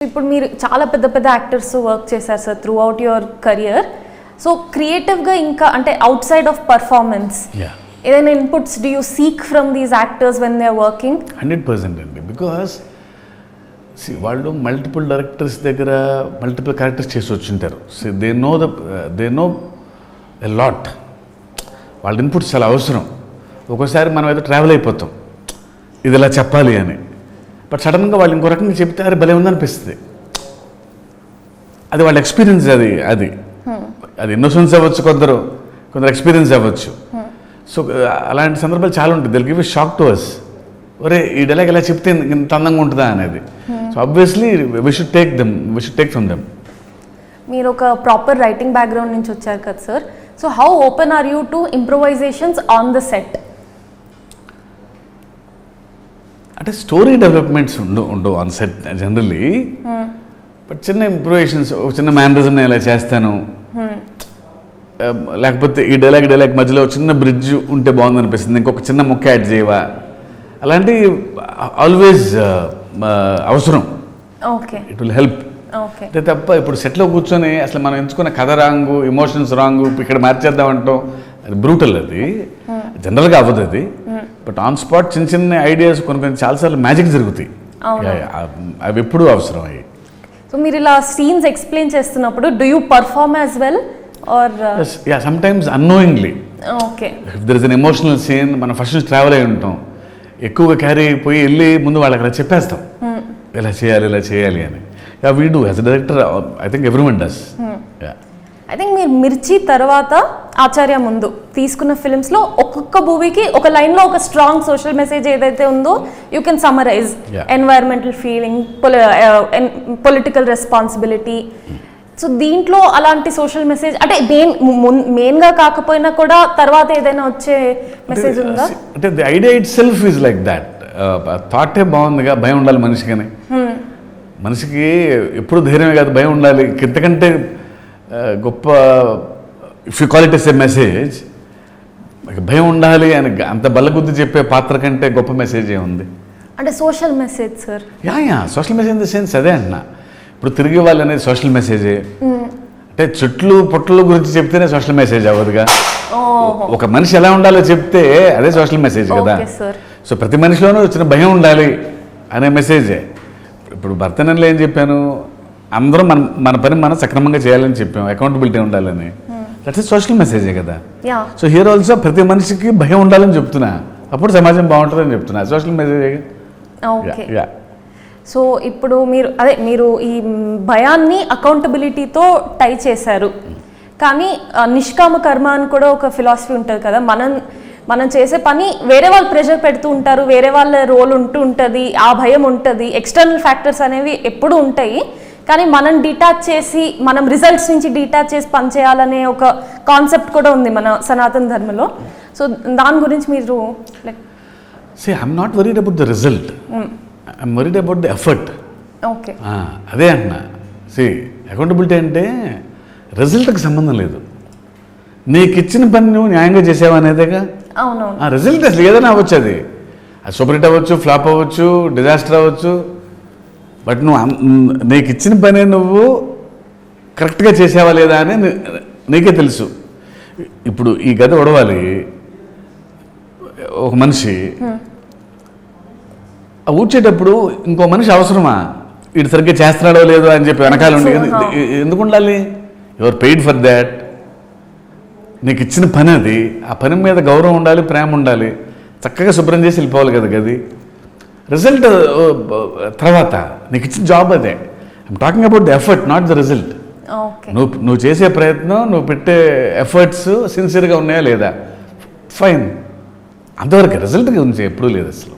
ఇప్పుడు మీరు చాలా పెద్ద పెద్ద యాక్టర్స్ వర్క్ చేశారు sir throughout your career. So క్రియేటివ్గా ఇంకా అంటే అవుట్ సైడ్ ఆఫ్ పర్ఫార్మెన్స్ ఏదైనా inputs do you seek from these actors when they are working? 100% అండి. బికాస్ వాళ్ళు మల్టిపుల్ డైరెక్టర్స్ దగ్గర మల్టిపుల్ క్యారెక్టర్స్ చేసి వచ్చింటారు. They know a lot. వాళ్ళ ఇన్పుట్స్ చాలా అవసరం. ఒక్కోసారి మనం ఏదో ట్రావెల్ అయిపోతాం ఇది ఇలా చెప్పాలి అని, బట్ సడన్గా వాళ్ళు ఇంకో రకంగా చెప్తే అరే భలే ఉందనిపిస్తుంది. అది వాళ్ళ ఎక్స్పీరియన్స్. అది ఇన్నోసెన్స్ అవ్వచ్చు, కొందరు ఎక్స్పీరియన్స్ అవ్వచ్చు. సో అలాంటి సందర్భాలు చాలా ఉంటాయి. They'll give a shock to us. ఒరే ఈ డైలాగ్ ఇలా చెప్తే ఇంత అందంగా ఉంటుందా అనేది. So obviously we should take from them. మీరు ఒక ప్రాపర్ రైటింగ్ బ్యాక్గ్రౌండ్ నుంచి వచ్చారు కదా sir. So how open are you to improvisations on the set? అంటే స్టోరీ డెవలప్మెంట్స్ ఉండవు ఆన్ సెట్ జనరల్లీ. బట్ చిన్న ఇంప్రూవేషన్స్, ఒక చిన్న మేనరిజం నేను ఇలా చేస్తాను, లేకపోతే ఈ డైలాగ్ మధ్యలో చిన్న బ్రిడ్జ్ ఉంటే బాగుంది అనిపిస్తుంది, ఇంకొక చిన్న ముక్క యాడ్ చేయవా, అలాంటి ఆల్వేస్ అవసరం. Okay, it will help. అంటే తప్ప ఇప్పుడు సెట్లో కూర్చొని అసలు మనం ఎంచుకున్న కథ రాంగు, ఎమోషన్స్ రాంగు, ఇక్కడ మార్చేద్దామంటాం, అది బ్రూటల్. అది జనరల్గా అవ్వదు అది. బట్ ఆన్ స్పాట్ చిన్న చిన్న ఐడియాస్ కొన్ని చాలాసార్లు మ్యాజిక్ జరుగుతాయి. అవి ఎప్పుడూ అవసరం అయ్యి. సో మీరు ఇలా సీన్స్ ఎక్స్ప్లెయిన్ చేస్తున్నప్పుడు do you perform as well or? Sometimes annoyingly. Okay, if there is an emotional scene, మనం ఫస్ట్ నుంచి ట్రావెల్ అయి ఉంటాం, ఎక్కువగా క్యారీ అయిపోయి వెళ్ళి ముందు వాళ్ళకి అలా చెప్పేస్తాం ఇలా చేయాలి అని. We do as a director. I think everyone does. I think మీరు మిర్చి తర్వాత ఆచార్య ముందు తీసుకున్న ఫిల్మ్స్లో ఒక్కొక్క మూవీకి ఒక లైన్లో ఒక స్ట్రాంగ్ సోషల్ మెసేజ్ ఏదైతే ఉందో you can summarise. Environmental feeling, political responsibility. So దీంట్లో అలాంటి సోషల్ మెసేజ్ అంటే మెయిన్గా కాకపోయినా కూడా తర్వాత ఏదైనా వచ్చే మెసేజ్ ఉందా? అంటే the idea itself is like that. థాటే బాగుందిగా, భయం ఉండాలి మనిషికని. మనిషికి ఎప్పుడు ధైర్యమే కాదు, భయం ఉండాలి. ఇంతకంటే గొప్ప, if you call it as a message, భయం ఉండాలి అని అంత బల్లగుద్ది చెప్పే పాత్ర కంటే గొప్ప మెసేజ్ ఏముంది? అంటే social message sir. Social message in the sense అదే అంటున్నా. ఇప్పుడు తిరిగి వాళ్ళు అనేది సోషల్ మెసేజే. అంటే చెట్లు పొట్లు గురించి చెప్తేనే సోషల్ మెసేజ్ అవ్వదుగా. ఒక మనిషి ఎలా ఉండాలో చెప్తే అదే సోషల్ మెసేజ్ కదా. సో ప్రతి మనిషిలోనూ వచ్చిన భయం ఉండాలి అనే మెసేజే. ఇప్పుడు భర్తనంలో ఏం చెప్పాను, అందరం మన పని మనం సక్రమంగా చేయాలని చెప్పాం, అకౌంటబిలిటీ ఉండాలని. దట్స్ సోషల్ మెసేజే కదా. సో హియర్ ఆల్సో ప్రతి మనిషికి భయం ఉండాలని చెప్తున్నా, అప్పుడు సమాజం బాగుంటుందని చెప్తున్నా. సోషల్ మెసేజే. ఓకే. సో ఇప్పుడు మీరు ఈ భయాన్ని అకౌంటబిలిటీతో టై చేశారు. కానీ నిష్కామ కర్మ అని కూడా ఒక ఫిలాసఫీ ఉంటుంది కదా. మనం చేసే పని వేరే వాళ్ళు ప్రెషర్ పెడుతూ ఉంటారు, వేరే వాళ్ళ రోల్ ఉంటుంది, ఆ భయం ఉంటుంది, ఎక్స్టర్నల్ ఫ్యాక్టర్స్ అనేవి ఎప్పుడూ ఉంటాయి. కానీ మనం డిటాచ్ చేసి, మనం రిజల్ట్స్ నుంచి డిటాచ్ చేసి పనిచేయాలనే ఒక కాన్సెప్ట్ కూడా ఉంది మన సనాతన ధర్మంలో. సో దాని గురించి మీరు I'm not worried about the result, I'm worried about the effort. Okay, అదే అంటున్నా. అకౌంటబిలిటీ అంటే రిజల్ట్కి సంబంధం లేదు. నీకు ఇచ్చిన పని నువ్వు న్యాయంగా చేసావు అనేదేగా. అవునవును. ఆ రిజల్ట్ అసలు ఏదైనా అవ్వచ్చు, అది సూపర్ హిట్ అవ్వచ్చు, ఫ్లాప్ అవ్వచ్చు, డిజాస్టర్ అవ్వచ్చు. బట్ నీకు ఇచ్చిన పని నువ్వు కరెక్ట్గా చేసావా లేదా అని నీకే తెలుసు. ఇప్పుడు ఈ గది ఒడవాలి ఒక మనిషి, ఊడ్చేటప్పుడు ఇంకో మనిషి అవసరమా? ఇటు సరిగ్గా చేస్తున్నాడో లేదో అని చెప్పి వెనకాల ఉండి ఎందుకు ఉండాలి? Your paid for that. నీకు ఇచ్చిన పని అది, ఆ పని మీద గౌరవం ఉండాలి, ప్రేమ ఉండాలి, చక్కగా శుభ్రం చేసి వెళ్ళిపోవాలి కదా గది. రిజల్ట్ తర్వాత నీకు ఇచ్చిన జాబ్ అదే. I'm talking about the effort, not the result. నువ్వు చేసే ప్రయత్నం, నువ్వు పెట్టే ఎఫర్ట్స్ సిన్సియర్గా ఉన్నాయా లేదా, ఫైన్. అంతవరకు రిజల్ట్ గురించి ఎప్పుడూ లేదు అసలు.